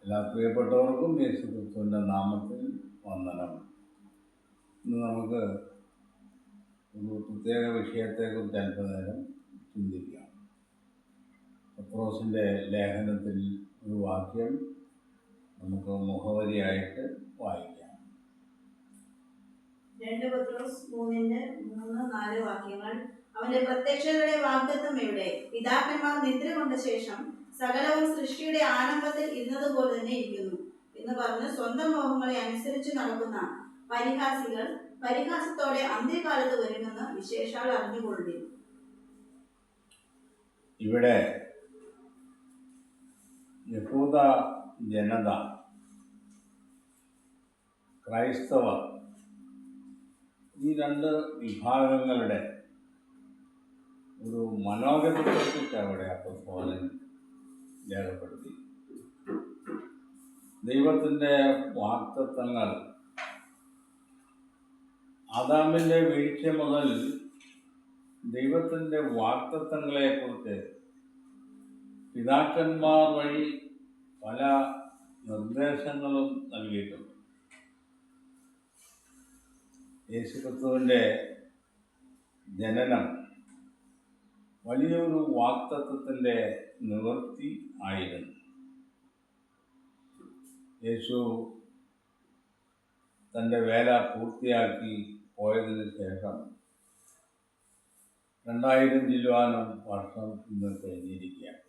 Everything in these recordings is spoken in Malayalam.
എല്ലാ പ്രിയപ്പെട്ടവർക്കും യേശു ക്രിസ്തുവിൻ്റെ നാമത്തിൽ വന്ദനം. ഇന്ന് നമുക്ക് ഒരു പ്രത്യേക വിഷയത്തെക്കുറിച്ച് അല്പനേരം ചിന്തിക്കാം. പത്രോസിൻ്റെ ലേഖനത്തിൽ ഒരു വാക്യം നമുക്ക് മുഖവരിയായിട്ട് വായിക്കാം. 2 പത്രോസ് 3:3-4 വാക്യങ്ങൾ. അവന്റെ പ്രത്യക്ഷതയുടെ വാഗ്ദത്തം എവിടെ? പിതാക്കന്മാർ നിദ്ര കൊണ്ട ശേഷം സകലവും സൃഷ്ടിയുടെ ആരംഭത്തിൽ ഇരുന്നതുപോലെ തന്നെ ഇരിക്കുന്നു എന്ന് പറഞ്ഞ് സ്വന്തം മോഹങ്ങളെ അനുസരിച്ച് നടക്കുന്ന പരിഹാസികൾ പരിഹാസത്തോടെ അന്ത്യകാലത്ത് വരുമെന്ന് വിശേഷാൽ അറിഞ്ഞുകൊള്ളുന്നു. ഇവിടെ യഹൂദ ജനത, ക്രൈസ്തവർ, ഈ രണ്ട് വിഭാഗങ്ങളുടെ ഒരു മനോഗതത്തെക്കുറിച്ച് അവിടെ അപ്പോസ്തലൻ രേഖപ്പെടുത്തി. ദൈവത്തിൻ്റെ വാഗ്ദത്തങ്ങൾ ആദാമിൻ്റെ വീഴ്ച മുതൽ ദൈവത്തിൻ്റെ വാഗ്ദത്തങ്ങളെക്കുറിച്ച് പിതാക്കന്മാർ വഴി പല നിർദ്ദേശങ്ങളും നൽകിയിട്ടുണ്ട്. യേശുക്രിസ്തുവിൻ്റെ ജനനം വലിയൊരു വാഗ്ദത്തത്തിൻ്റെ നിവൃത്തി ആയിരുന്നു. യേശു തൻ്റെ വേല പൂർത്തിയാക്കി പോയതിന് ശേഷം 2000 ചില്ലുവാനും വർഷം ഇന്ന് കഴിഞ്ഞിരിക്കുകയാണ്.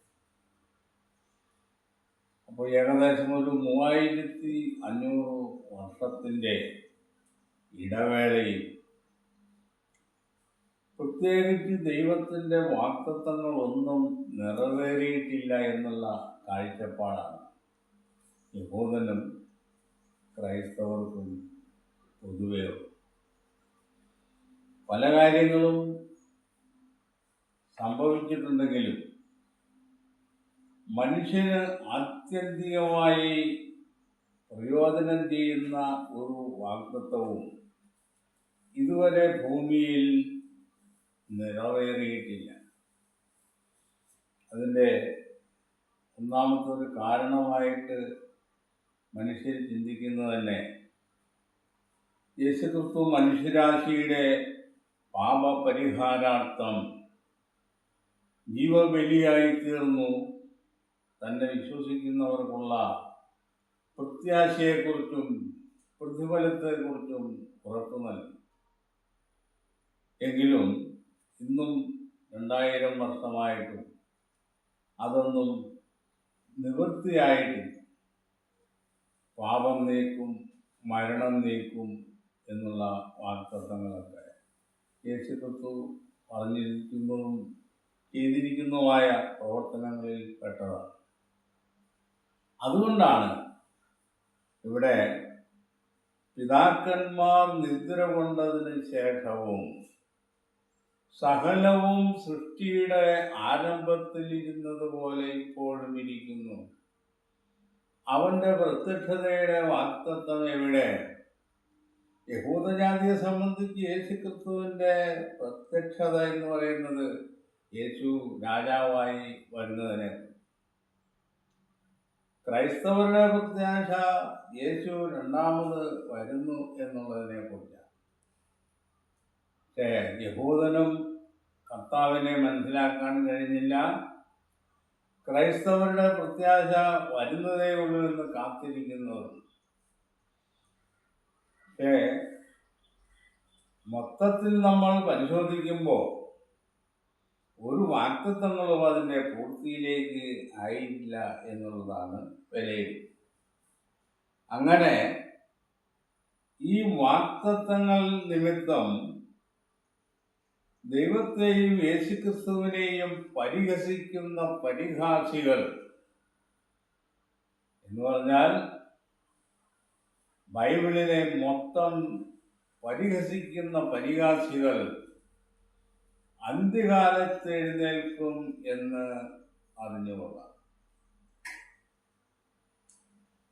അപ്പോൾ ഏകദേശം ഒരു 3500 വർഷത്തിൻ്റെ ഇടവേളയിൽ പ്രത്യേകിച്ച് ദൈവത്തിൻ്റെ വാഗ്ദത്തങ്ങളൊന്നും നിറവേറിയിട്ടില്ല എന്നുള്ള കാഴ്ചപ്പാടാണ് യഹൂദനും ക്രൈസ്തവർക്കും പൊതുവേ. പല കാര്യങ്ങളും സംഭവിച്ചിട്ടുണ്ടെങ്കിലും മനുഷ്യന് ആത്യന്തികമായി പ്രയോജനം ചെയ്യുന്ന ഒരു വാഗ്ദത്തവും ഇതുവരെ ഭൂമിയിൽ നിറവേറിയിട്ടില്ല. അതിൻ്റെ ഒന്നാമത്തെ ഒരു കാരണമായിട്ട് മനുഷ്യർ ചിന്തിക്കുന്നത് തന്നെ യേശുക്രിസ്തു മനുഷ്യരാശിയുടെ പാപപരിഹാരാർത്ഥം ജീവബലിയായി തീർന്നു തന്നെ വിശ്വസിക്കുന്നവർക്കുള്ള പ്രത്യാശയെക്കുറിച്ചും പ്രതിഫലത്തെക്കുറിച്ചും ഉറപ്പു നൽകി. എങ്കിലും ഇന്നും 2000 വർഷമായിട്ടും അതൊന്നും നിവൃത്തിയായിട്ടില്ല. പാപം നീക്കും, മരണം നീക്കും എന്നുള്ള വാഗ്ദത്തങ്ങളൊക്കെ യേശുക്രിസ്തു പറഞ്ഞിരിക്കുന്നതും ചെയ്തിരിക്കുന്നതുമായ പ്രവർത്തനങ്ങളിൽ പെട്ടതാണ്. അതുകൊണ്ടാണ് ഇവിടെ പിതാക്കന്മാർ നിദ്ര കൊണ്ടതിന് ശേഷവും സകലവും സൃഷ്ടിയുടെ ആരംഭത്തിൽ ഇരുന്നത് പോലെ ഇപ്പോഴും ഇരിക്കുന്നു. അവന്റെ പ്രത്യക്ഷതയുടെ വാഗ്ദത്തം എവിടെ? യഹൂദജാതിയെ സംബന്ധിച്ച് യേശുക്രിസ്തുവിൻ്റെ പ്രത്യക്ഷത എന്ന് പറയുന്നത് യേശു രാജാവായി വരുന്നതിനെ, ക്രൈസ്തവരുടെ പ്രത്യാശ യേശു രണ്ടാമത് വരുന്നു എന്നുള്ളതിനെ കുറിച്ചാണ്. പക്ഷേ യഹൂദനും കർത്താവിനെ മനസ്സിലാക്കാൻ കഴിഞ്ഞില്ല. ക്രൈസ്തവരുടെ പ്രത്യാശ വരുന്നതേ ഉള്ളൂ എന്ന് കാത്തിരിക്കുന്നവരുണ്ട്. പക്ഷേ മൊത്തത്തിൽ നമ്മൾ പരിശോധിക്കുമ്പോൾ ഒരു വാഗ്ദത്തങ്ങളും അതിൻ്റെ പൂർത്തിയിലേക്ക് ആയിട്ടില്ല എന്നുള്ളതാണ് വിലയിരുത്തൽ. അങ്ങനെ ഈ വാഗ്ദത്തങ്ങൾ നിമിത്തം ദൈവത്തെയും യേശുക്രിസ്തുവിനെയും പരിഹസിക്കുന്ന പരിഹാസികൾ എന്ന് പറഞ്ഞാൽ ബൈബിളിനെ മൊത്തം പരിഹസിക്കുന്ന പരിഹാസികൾ അന്ത്യകാലത്ത് എഴുന്നേൽക്കും എന്ന് അറിഞ്ഞുകൊള്ളാം.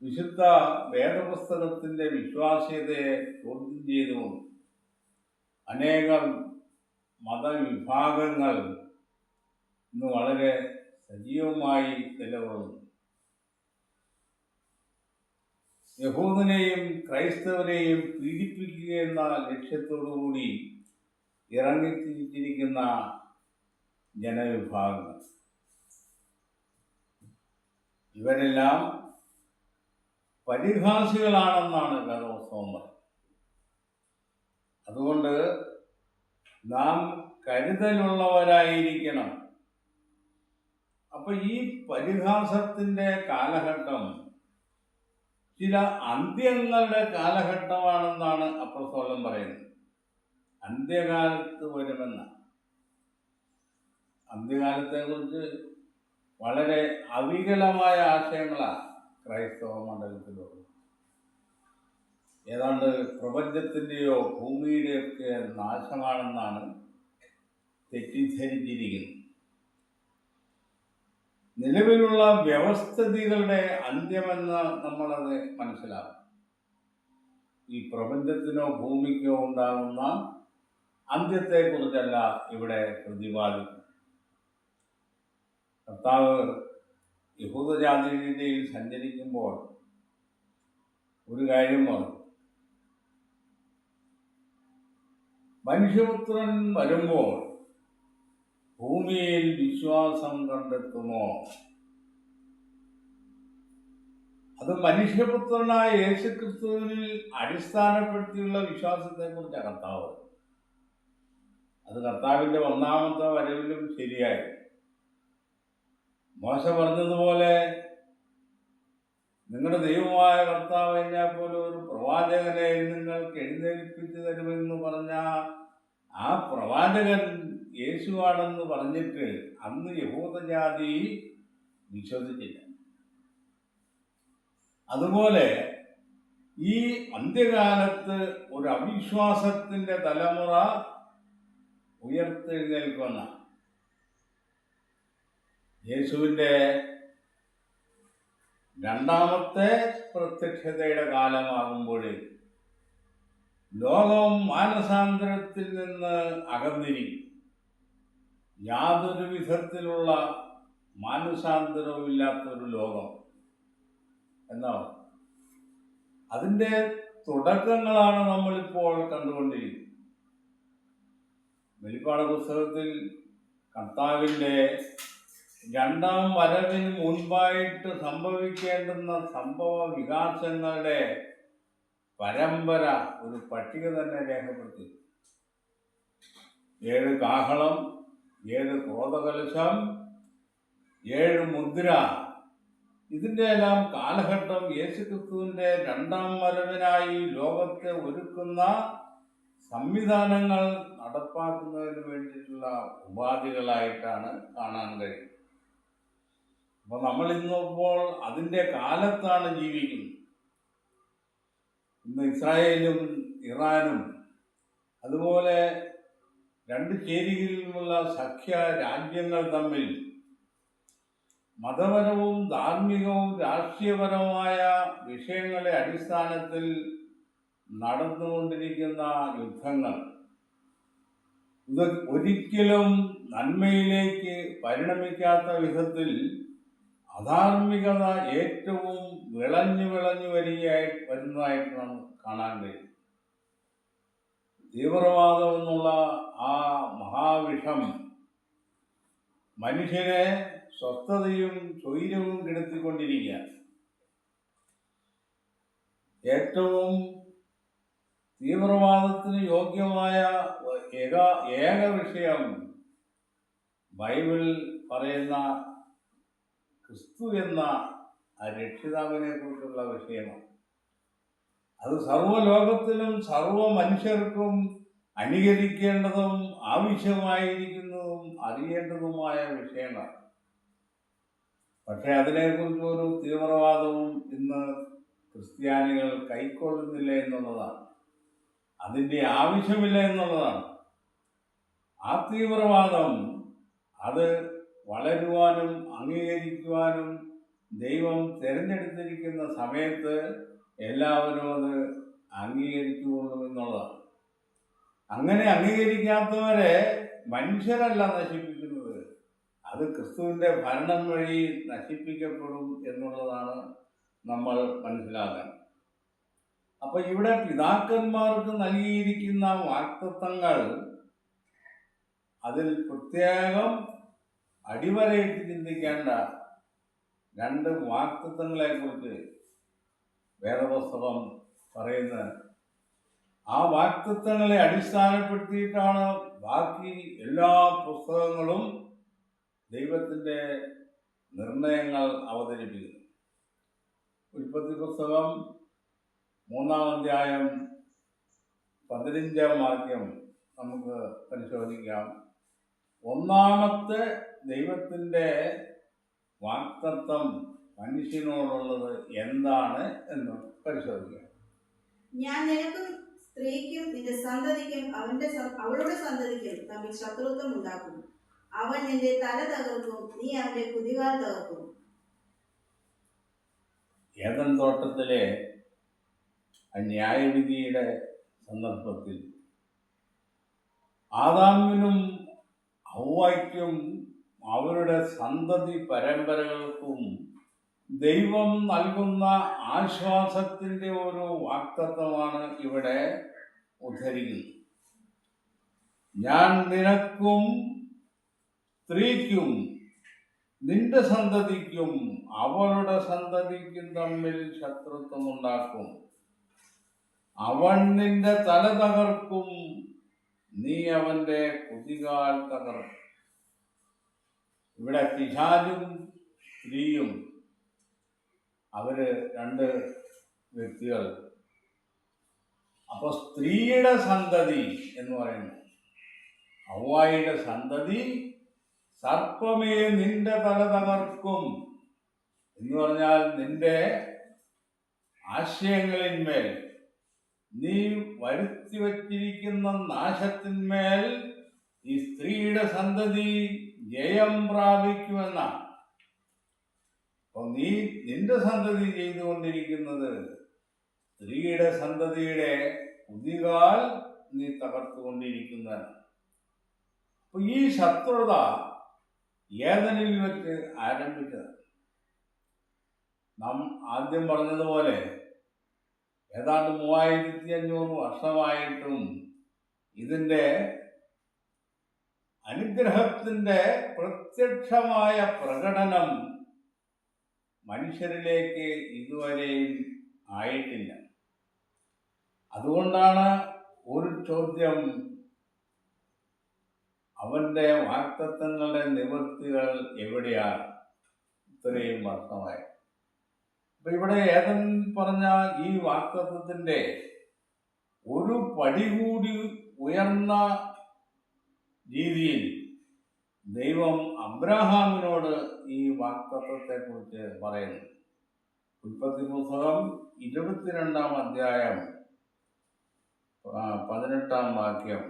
വിശുദ്ധ വേദപുസ്തകത്തിൻ്റെ വിശ്വാസ്യതയെ ചോദ്യം ചെയ്തുകൊണ്ട് അനേകം മതവിഭാഗങ്ങൾ ഇന്ന് വളരെ സജീവമായി നിലകൊള്ളുന്നു. യഹൂദനെയും ക്രൈസ്തവരെയും പീഡിപ്പിക്കുക എന്ന ലക്ഷ്യത്തോടുകൂടി ഇറങ്ങിത്തിരിച്ചിരിക്കുന്ന ജനവിഭാഗങ്ങൾ. ഇവരെല്ലാം പരിഹാസികളാണെന്നാണ് വേദപുസ്തകം പറയുന്നത്. അതുകൊണ്ട് നാം കരുതലുള്ളവരായിരിക്കണം. അപ്പൊ ഈ പരിഹാസത്തിന്റെ കാലഘട്ടം ചില അന്ത്യങ്ങളുടെ കാലഘട്ടമാണെന്നാണ് അപ്പോസ്തലൻ പറയുന്നത്. അന്ത്യകാലത്ത് വരുമെന്ന അന്ത്യകാലത്തെക്കുറിച്ച് വളരെ അവികലമായ ആശയങ്ങളാണ് ക്രൈസ്തവ മണ്ഡലത്തിലുള്ളത്. ഏതാണ്ട് പ്രപഞ്ചത്തിൻ്റെയോ ഭൂമിയുടെയൊക്കെ നാശമാണെന്നാണ് തെറ്റിദ്ധരിച്ചിരിക്കുന്നത്. നിലവിലുള്ള വ്യവസ്ഥിതികളുടെ അന്ത്യമെന്ന് നമ്മളത് മനസ്സിലാക്കും. ഈ പ്രപഞ്ചത്തിനോ ഭൂമിക്കോ ഉണ്ടാകുന്ന അന്ത്യത്തെക്കുറിച്ചല്ല ഇവിടെ പ്രതിപാദിക്കുന്നത്. കർത്താവ് യഹൂദജാതിയിൽ സഞ്ചരിക്കുമ്പോൾ ഒരു കാര്യം പറഞ്ഞു. മനുഷ്യപുത്രൻ വരുമ്പോൾ ഭൂമിയിൽ വിശ്വാസം കണ്ടെത്തുമോ? അത് മനുഷ്യപുത്രനായ യേശുക്രിസ്തുവിൽ അടിസ്ഥാനപ്പെടുത്തിയുള്ള വിശ്വാസത്തെക്കുറിച്ചാണ് കർത്താവ്. അത് കർത്താവിൻ്റെ ഒന്നാമത്തെ വരവിലും ശരിയായി. മോശ പറഞ്ഞതുപോലെ നിങ്ങളുടെ ദൈവമായ കർത്താവ് എന്നെപ്പോലെ ഒരു പ്രവാചകനെ നിങ്ങൾക്ക് എഴുന്നേൽപ്പിച്ചു തരുമെന്ന് പറഞ്ഞ ആ പ്രവാചകൻ യേശുവാണെന്ന് പറഞ്ഞിട്ട് അന്ന് യഹൂദജാതി വിശ്വസിച്ചില്ല. അതുപോലെ ഈ അന്ത്യകാലത്ത് ഒരു അവിശ്വാസത്തിന്റെ തലമുറ ഉയർത്തെഴുന്നേൽക്കുന്ന യേശുവിൻ്റെ രണ്ടാമത്തെ പ്രത്യക്ഷതയുടെ കാലമാകുമ്പോൾ ലോകം മാനസാന്തരത്തിൽ നിന്ന് അകന്നിരിക്കും. യാതൊരു വിധത്തിലുള്ള മാനസാന്തരവും ഇല്ലാത്തൊരു ലോകം എന്നാണ്. അതിൻ്റെ തുടക്കങ്ങളാണ് നമ്മളിപ്പോൾ കണ്ടുകൊണ്ടിരിക്കുന്നത്. വെളിപ്പാട് പുസ്തകത്തിൽ കർത്താവിൻ്റെ രണ്ടാം വരവിന് മുൻപായിട്ട് സംഭവിക്കേണ്ടുന്ന സംഭവ വികാസങ്ങളുടെ പരമ്പര ഒരു പട്ടിക തന്നെ രേഖപ്പെടുത്തി. 7 കാഹളം, 7 ക്രോധകലശം, 7 മുദ്ര. ഇതിൻ്റെ എല്ലാം കാലഘട്ടം യേശുക്രിസ്തുവിൻ്റെ രണ്ടാം വരവിനായി ലോകത്തെ ഒരുക്കുന്ന സംവിധാനങ്ങൾ നടപ്പാക്കുന്നതിന് വേണ്ടിയിട്ടുള്ള ഉപാധികളായിട്ടാണ് കാണാൻ കഴിയുന്നത്. അപ്പോൾ നമ്മൾ ഇന്നിപ്പോൾ അതിൻ്റെ കാലത്താണ് ജീവിക്കുന്നത്. ഇന്ന് ഇസ്രായേലും ഇറാനും അതുപോലെ 2 ചേരികളിലുമുള്ള സഖ്യ രാജ്യങ്ങൾ തമ്മിൽ മതപരവും ധാർമ്മികവും രാഷ്ട്രീയപരമായ വിഷയങ്ങളെ അടിസ്ഥാനത്തിൽ നടന്നുകൊണ്ടിരിക്കുന്ന യുദ്ധങ്ങൾ ഇത് ഒരിക്കലും നന്മയിലേക്ക് പരിണമിക്കാത്ത വിധത്തിൽ അധാർമികത ഏറ്റവും വിളഞ്ഞു വരുന്നതായിട്ടാണ് കാണാൻ കഴിയും. തീവ്രവാദം എന്നുള്ള ആ മഹാവിഷം മനുഷ്യരെ സ്വസ്ഥതയും സ്വൈര്യവും കെടുത്തിക്കൊണ്ടിരിക്കുക. ഏറ്റവും തീവ്രവാദത്തിന് യോഗ്യമായ ഏക വിഷയം ബൈബിൾ പറയുന്ന ക്രിസ്തു എന്ന ആ രക്ഷിതാവിനെ കുറിച്ചുള്ള വിഷയമാണ്. അത് സർവ്വലോകത്തിലും സർവ്വ മനുഷ്യർക്കും അനുകരിക്കേണ്ടതും ആവശ്യമായിരിക്കുന്നതും അറിയേണ്ടതുമായ വിഷയങ്ങളാണ്. പക്ഷെ അതിനെക്കുറിച്ച് ഒരു തീവ്രവാദവും ഇന്ന് ക്രിസ്ത്യാനികൾ കൈക്കൊള്ളുന്നില്ല എന്നുള്ളതാണ്. അതിൻ്റെ ആവശ്യമില്ല എന്നുള്ളതാണ്. ആ തീവ്രവാദം അത് വളരുവാനും അംഗീകരിക്കുവാനും ദൈവം തിരഞ്ഞെടുത്തിരിക്കുന്ന സമയത്ത് എല്ലാവരും അത് അംഗീകരിച്ചുകൊള്ളുമെന്നുള്ളതാണ്. അങ്ങനെ അംഗീകരിക്കാത്തവരെ മനുഷ്യരല്ല നശിപ്പിക്കുന്നത്, അത് ക്രിസ്തുവിൻ്റെ ഭരണം വഴി നശിപ്പിക്കപ്പെടും എന്നുള്ളതാണ് നമ്മൾ മനസ്സിലാക്കാൻ. അപ്പൊ ഇവിടെ പിതാക്കന്മാർക്ക് നൽകിയിരിക്കുന്ന വാഗ്ദത്തങ്ങൾ, അതിൽ പ്രത്യേകം അടിവരയിട്ട് ചിന്തിക്കേണ്ട രണ്ട് വാഗ്ദത്തങ്ങളെ കുറിച്ച് വേദപുസ്തകം പറയുന്നത്. ആ വാഗ്ദത്തങ്ങളെ അടിസ്ഥാനപ്പെടുത്തിയിട്ടാണ് ബാക്കി എല്ലാ പുസ്തകങ്ങളും ദൈവത്തിൻ്റെ നിർണയങ്ങൾ അവതരിപ്പിക്കുന്നത്. ഉൽപ്പത്തി പുസ്തകം 3-ാം അധ്യായം 15-ാം വാക്യം നമുക്ക് പരിശോധിക്കാം. ഒന്നാമത്തെ ദൈവത്തിൻ്റെ വാഗ്ദത്തം മനുഷ്യനോടുള്ളത് എന്താണ് എന്ന് പരിശോധിക്കാം. ഞാൻ നിനക്കും സ്ത്രീക്കും നിന്റെ സന്തതിക്കും അവളുടെ സന്തതിക്കും തമ്മിൽ ശത്രുത്വം ഉണ്ടാക്കും. അവൻ നിന്റെ തല തകർക്കും, നീ അവന്റെ കുതികാൽ തകർക്കും. ഏദൻ തോട്ടത്തിലെ ന്യായവിധിയുടെ സന്ദർഭത്തിൽ ആദാമിനും ഹവ്വായ്ക്കും അവരുടെ സന്തതി പരമ്പരകൾക്കും ദൈവം നൽകുന്ന ആശ്വാസത്തിൻ്റെ ഒരു വാഗ്ദത്തമാണ് ഇവിടെ ഉദ്ധരിക്കുന്നത്. ഞാൻ നിനക്കും സ്ത്രീക്കും നിന്റെ സന്തതിക്കും അവളുടെ സന്തതിക്കും തമ്മിൽ ശത്രുത്വമുണ്ടാക്കും. അവൻ നിന്റെ തല തകർക്കും, നീ അവന്റെ കുതികാൽ തകർക്കും. ഇവിടെ പിശാചും സ്ത്രീയും അവര് രണ്ട് വ്യക്തികൾ. അപ്പൊ സ്ത്രീയുടെ സന്തതി എന്ന് പറയുന്നു, ഹവ്വായുടെ സന്തതി സർപ്പമേ നിന്റെ തല തകർക്കും എന്ന് പറഞ്ഞാൽ നിന്റെ ആശയങ്ങളിന്മേൽ, നീ വരുത്തി വച്ചിരിക്കുന്ന നാശത്തിന്മേൽ ഈ സ്ത്രീയുടെ സന്തതി ജയം പ്രാപിക്കുമെന്നാണ്. അപ്പൊ നീ നിന്റെ സന്തതി ചെയ്തുകൊണ്ടിരിക്കുന്നത് സ്ത്രീയുടെ സന്തതിയുടെ കുതികാൽ നീ തകർത്തുകൊണ്ടിരിക്കുന്നതാണ്. അപ്പൊ ഈ ശത്രുത ഏദനിൽ വെച്ച് ആരംഭിച്ചത്. നാം ആദ്യം പറഞ്ഞതുപോലെ ഏതാണ്ട് 3500 വർഷമായിട്ടും ഇതിൻ്റെ അനുഗ്രഹത്തിൻ്റെ പ്രത്യക്ഷമായ പ്രകടനം മനുഷ്യരിലേക്ക് ഇതുവരെയും ആയിട്ടില്ല. അതുകൊണ്ടാണ് ഒരു ചോദ്യം, അവൻ്റെ വാഗ്ദത്തങ്ങളുടെ നിവൃത്തികൾ എവിടെയാണ് ഇത്രയും വർഷമായി? അപ്പൊ ഇവിടെ ഏദൻ പറഞ്ഞ ഈ വാഗ്ദത്തത്തിൻ്റെ ഒരു പടി കൂടി ഉയർന്ന രീതിയിൽ ദൈവം അബ്രഹാമിനോട് ഈ വാഗ്ദത്തത്തെക്കുറിച്ച് പറയുന്നു. ഉൽപ്പത്തി പുസ്തകം 22-ാം അധ്യായം 18-ാം വാക്യം.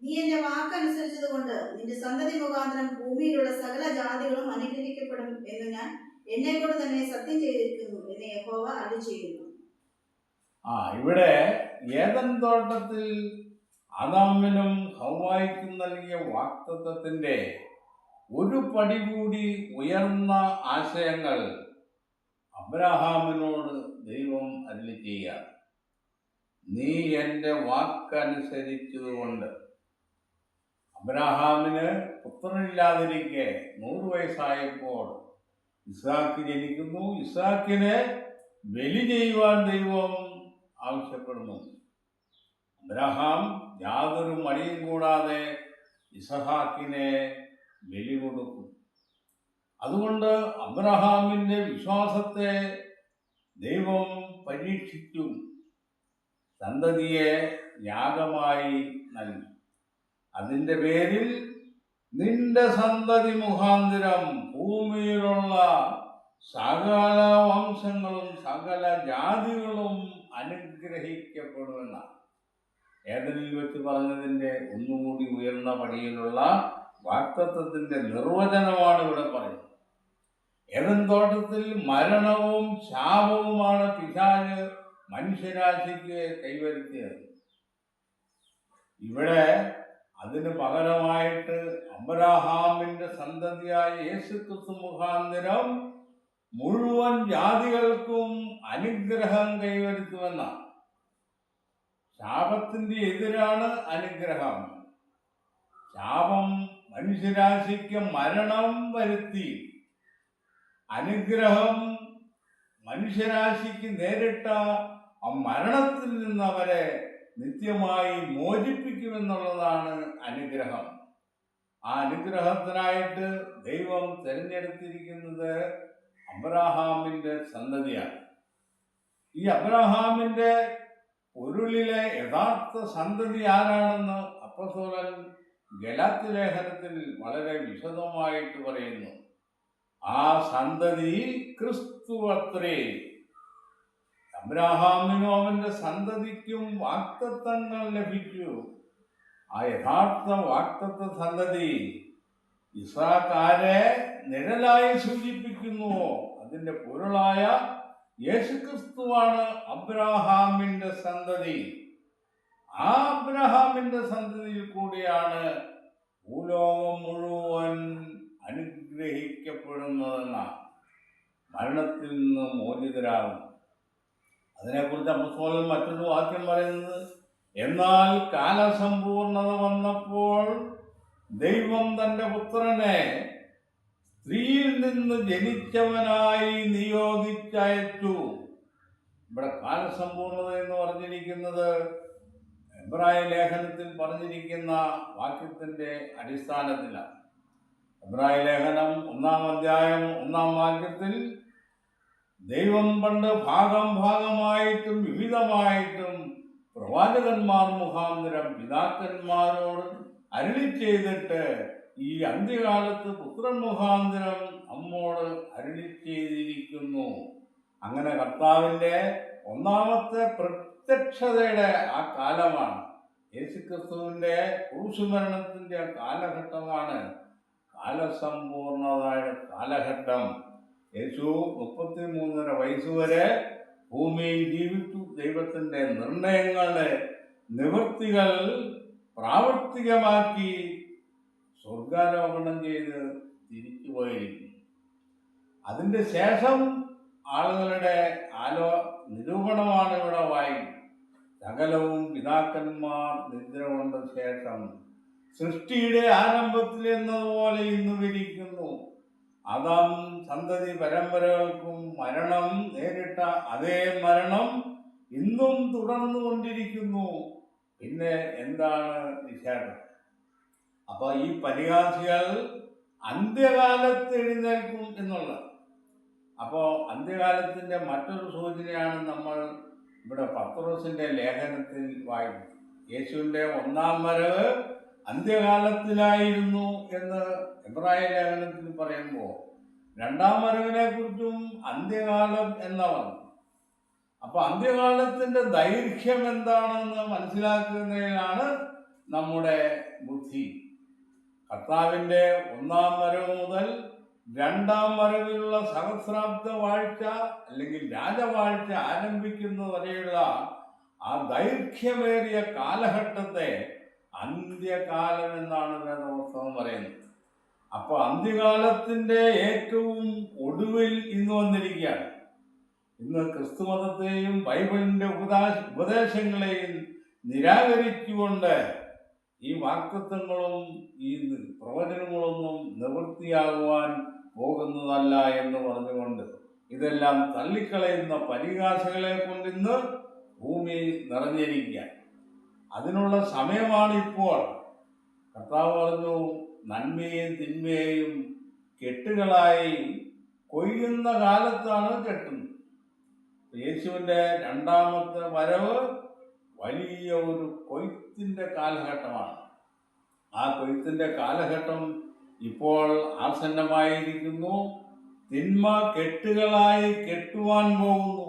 നീ എന്റെ വാക്കനുസരിച്ചത് കൊണ്ട് നിന്റെ സന്തതി മുഖാന്തരം ഭൂമിയിലുള്ള സകല ജാതികളും അനുഗ്രഹിക്കപ്പെടും എന്ന് ഞാൻ എന്നെക്കൊണ്ട് തന്നെ സത്യം ചെയ്തിരിക്കുന്നു എന്ന് യഹോവ അരുളിച്ചെയ്യുന്നു. ഇവിടെ ഏദൻ തോട്ടത്തിൽ ആദാമിനും ഹവ്വായ്ക്കും നൽകിയ വാഗ്ദത്തത്തിന്റെ ഒരു പടി കൂടി ഉയർന്ന ആശയങ്ങൾ അബ്രഹാമിനോട് ദൈവം അരുളി ചെയ്യുക. നീ എൻ്റെ വാക്കനുസരിച്ചതുകൊണ്ട്. അബ്രഹാമിന് പുത്രനില്ലാതിരിക്കെ 100 വയസ്സായപ്പോൾ ഇസ്ഹാക്ക് ജനിക്കുന്നു. ഇസ്ഹാക്കിനെ ബലി ചെയ്യുവാൻ ദൈവം ആവശ്യപ്പെടുന്നു. അബ്രഹാം യാതൊരു മടിയും കൂടാതെ ഇസ്ഹാക്കിനെ ബലി കൊടുക്കും. അതുകൊണ്ട് അബ്രഹാമിൻ്റെ വിശ്വാസത്തെ ദൈവം പരീക്ഷിച്ചു, സന്തതിയെ യാഗമായി നൽകി. അതിൻ്റെ പേരിൽ നിന്റെ സന്തതി മുഖാന്തരം ഭൂമിയിലുള്ള സകല വംശങ്ങളും സകല ജാതികളും അനുഗ്രഹിക്കപ്പെടുമെന്നാണ്. ഏദനിൽ വെച്ച് പറഞ്ഞതിൻ്റെ ഒന്നുകൂടി ഉയർന്ന പടിയിലുള്ള വാഗ്ദത്തത്തിൻ്റെ നിർവചനമാണ് ഇവിടെ പറയുന്നത്. ഏദൻ തോട്ടത്തിൽ മരണവും ശാപവുമാണ് പിശാച് മനുഷ്യരാശിക്ക് കൈവരുത്തിയത്. ഇവിടെ അതിന് പകരമായിട്ട് അബ്രഹാമിന്റെ സന്തതിയായ യേശുക്രിസ്തു മുഖാന്തരം മുഴുവൻ ജാതികൾക്കും അനുഗ്രഹം കൈവരുത്തുമെന്നാണ്. ശാപത്തിന്റെ എതിരാണ് അനുഗ്രഹം. ശാപം മനുഷ്യരാശിക്ക് മരണം വരുത്തി. അനുഗ്രഹം മനുഷ്യരാശിക്ക് നേരിട്ട ആ മരണത്തിൽ നിന്ന് അവരെ നിത്യമായി മോചിപ്പിക്കുമെന്നുള്ളതാണ് അനുഗ്രഹം. ആ അനുഗ്രഹത്തിനായിട്ട് ദൈവം തിരഞ്ഞെടുത്തിരിക്കുന്നത് അബ്രഹാമിന്റെ സന്തതിയാണ്. ഈ അബ്രഹാമിന്റെ പൊരുളിലെ യഥാർത്ഥ സന്തതി ആരാണെന്ന് അപ്പോസ്തലൻ ഗലാത്യ ലേഖനത്തിൽ വളരെ വിശദമായിട്ട് പറയുന്നു. ആ സന്തതി ക്രിസ്തു അത്രേ. അബ്രഹാമിനും അവന്റെ സന്തതിക്കും വാഗ്ദത്തങ്ങൾ ലഭിച്ചു. ആ യഥാർത്ഥ വാഗ്ദത്ത സന്തതി ഇസ്ഹാക്കാരെ നിഴലായി സൂചിപ്പിക്കുന്നുവോ അതിന്റെ പൊരുളായ യേശുക്രിസ്തുവാണ് അബ്രഹാമിന്റെ സന്തതി. ആ അബ്രഹാമിന്റെ സന്തതിയിൽ കൂടിയാണ് ഭൂലോകം മുഴുവൻ അനുഗ്രഹിക്കപ്പെടുന്നതെന്നാണ്. മരണത്തിൽ നിന്ന് മോചിതരാകും. അതിനെക്കുറിച്ച് അപ്പോസ്തലൻ മറ്റൊരു വാക്യം പറയുന്നത്, എന്നാൽ കാലസമ്പൂർണത വന്നപ്പോൾ ദൈവം തന്റെ പുത്രനെ സ്ത്രീയിൽ നിന്ന് ജനിച്ചവനായി നിയോഗിച്ചയച്ചു. ഇവിടെ കാലസമ്പൂർണത എന്ന് പറഞ്ഞിരിക്കുന്നത് എബ്രായ ലേഖനത്തിൽ പറഞ്ഞിരിക്കുന്ന വാക്യത്തിന്റെ അടിസ്ഥാനത്തിലാണ്. എബ്രായ ലേഖനം 1-ാം അധ്യായം 1-ാം വാക്യത്തിൽ ദൈവം പണ്ട് ഭാഗമായിട്ടും വിവിധമായിട്ടും പ്രവാചകന്മാർ മുഖാന്തരം പിതാക്കന്മാരോട് അരുളി ചെയ്തിട്ട് ഈ അന്ത്യകാലത്ത് പുത്രൻ മുഖാന്തരം നമ്മോട് അരുളി ചെയ്തിരിക്കുന്നു. അങ്ങനെ കർത്താവിന്റെ ഒന്നാമത്തെ പ്രത്യക്ഷതയുടെ ആ കാലമാണ്. യേശുക്രിസ്തുവിന്റെ ക്രൂശുമരണത്തിന്റെ കാലഘട്ടമാണ് കാലസമ്പൂർണതയുടെ കാലഘട്ടം. യേശു 33.5 വയസ്സുവരെ ഭൂമിയിൽ ജീവിച്ചു. ദൈവത്തിന്റെ നിർണയങ്ങളുടെ നിവൃത്തികൾ പ്രാവർത്തികമാക്കി സ്വർഗാരോഹണം ചെയ്ത് തിരിച്ചു പോയിരിക്കുന്നു. അതിൻ്റെ ശേഷം ആളുകളുടെ നിരൂപണമാണ് ഇവിടെ വായിക്കുന്നത്. സകലവും പിതാക്കന്മാർ നിദ്ര കൊണ്ട ശേഷം സൃഷ്ടിയുടെ ആരംഭത്തിൽ എന്നതുപോലെ ഇന്ന് വിരിക്കുന്നു. ആദാം സന്തതി പരമ്പരകൾക്കും മരണം നേരിട്ട അതേ മരണം ഇന്നും തുടർന്നുകൊണ്ടിരിക്കുന്നു. പിന്നെ എന്താണ് നിഷേധം? അപ്പൊ ഈ പരിഹാസികൾ അന്ത്യകാലത്ത് എഴുന്നേൽക്കും എന്നുള്ളത്. അപ്പോൾ അന്ത്യകാലത്തിന്റെ മറ്റൊരു സൂചനയാണ് നമ്മൾ ഇവിടെ പത്രോസിന്റെ ലേഖനത്തിൽ വായിക്കുന്നത്. യേശുവിന്റെ ഒന്നാം വരവ് അന്ത്യകാലത്തിലായിരുന്നു എന്ന് എബ്രായ ലേഖനത്തിൽ പറയുമ്പോൾ രണ്ടാം വരവിനെ കുറിച്ചും അന്ത്യകാലം എന്നാണ്. അപ്പൊ അന്ത്യകാലത്തിന്റെ ദൈർഘ്യം എന്താണെന്ന് മനസ്സിലാക്കുന്നതിനാണ് നമ്മുടെ ബുദ്ധി. കർത്താവിന്റെ ഒന്നാം വരവ് മുതൽ രണ്ടാം വരവിലുള്ള സഹസ്രാബ്ദ വാഴ്ച അല്ലെങ്കിൽ രാജവാഴ്ച ആരംഭിക്കുന്നത് വരെയുള്ള ആ ദൈർഘ്യമേറിയ കാലഘട്ടത്തെ അന്ത്യകാലം എന്നാണ് വേദപുസ്തകം പറയുന്നത്. അപ്പൊ അന്ത്യകാലത്തിന്റെ ഏറ്റവും ഒടുവിൽ ഇന്ന് വന്നിരിക്കുകയാണ്. ഇന്ന് ക്രിസ്തുമതത്തെയും ബൈബിളിന്റെ ഉപദേശങ്ങളെയും നിരാകരിച്ചുകൊണ്ട് ഈ വാക്തത്വങ്ങളും ഈ പ്രവചനങ്ങളൊന്നും നിവൃത്തിയാകുവാൻ പോകുന്നതല്ല എന്ന് പറഞ്ഞുകൊണ്ട് ഇതെല്ലാം തള്ളിക്കളയുന്ന പരിഹാസികളെ കൊണ്ട് ഇന്ന് ഭൂമി നിറഞ്ഞിരിക്കുക. അതിനുള്ള സമയമാണ് ഇപ്പോൾ. കർത്താവ് പറഞ്ഞു, നന്മയും തിന്മയെയും കെട്ടുകളായി കൊയ്യുന്ന കാലത്താണ് കെട്ടുന്നത്. യേശുവിൻ്റെ രണ്ടാമത്തെ വരവ് വലിയ ഒരു കൊയ്ത്തിന്റെ കാലഘട്ടമാണ്. ആ കൊയ്ത്തിന്റെ കാലഘട്ടം ഇപ്പോൾ ആസന്നമായിരിക്കുന്നു. തിന്മ കെട്ടുകളായി കെട്ടുവാൻ പോകുന്നു.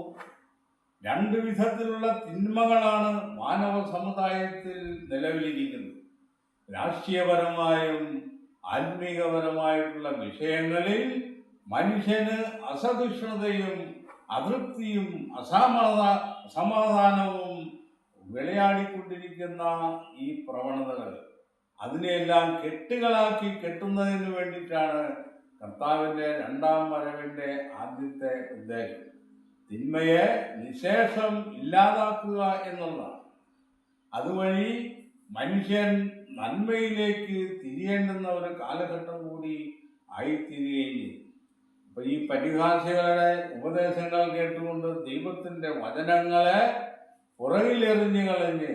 രണ്ട് വിധത്തിലുള്ള തിന്മകളാണ് മാനവ സമുദായത്തിൽ നിലവിലിരിക്കുന്നത്. രാഷ്ട്രീയപരമായും ആത്മീകപരമായിട്ടുള്ള വിഷയങ്ങളിൽ മനുഷ്യന് അസഹിഷ്ണുതയും അതൃപ്തിയും അസമാധാനവും വിളയാടിക്കൊണ്ടിരിക്കുന്ന ഈ പ്രവണതകൾ അതിനെല്ലാം കെട്ടുകളാക്കി കെട്ടുന്നതിന് വേണ്ടിയിട്ടാണ് കർത്താവിൻ്റെ രണ്ടാം വരവിൻ്റെ ആദ്യത്തെ ഉദ്ദേശം. തിന്മയെ നിശേഷം ഇല്ലാതാക്കുക എന്നുള്ളതാണ്. അതുവഴി മനുഷ്യൻ നന്മയിലേക്ക് തിരിയേണ്ടുന്ന ഒരു കാലഘട്ടം കൂടി ആയിത്തീരുകയും ചെയ്യും. അപ്പൊ ഈ പരിഹാസികളുടെ ഉപദേശങ്ങൾ കേട്ടുകൊണ്ട് ദൈവത്തിന്റെ വചനങ്ങളെ പുറകിലെറിഞ്ഞു കളഞ്ഞ്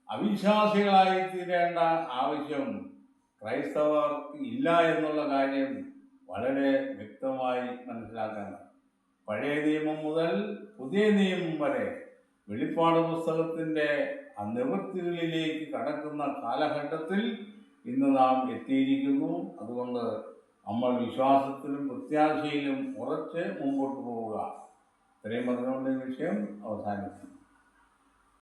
അവിശ്വാസികളായി തീരേണ്ട ആവശ്യം ക്രൈസ്തവർക്ക് ഇല്ല എന്നുള്ള കാര്യം വളരെ വ്യക്തമായി മനസ്സിലാക്കണം. പഴയ നിയമം മുതൽ പുതിയ നിയമം വരെ വെളിപ്പാട് പുസ്തകത്തിൻ്റെ ആ നിവൃത്തികളിലേക്ക് കടക്കുന്ന കാലഘട്ടത്തിൽ ഇന്ന് നാം എത്തിയിരിക്കുന്നു. അതുകൊണ്ട് നമ്മൾ വിശ്വാസത്തിലും പ്രത്യാശയിലും ഉറച്ച് മുമ്പോട്ട് പോവുക. ഇത്രയും പറഞ്ഞുകൊണ്ട് ഈ വിഷയം അവസാനിക്കും.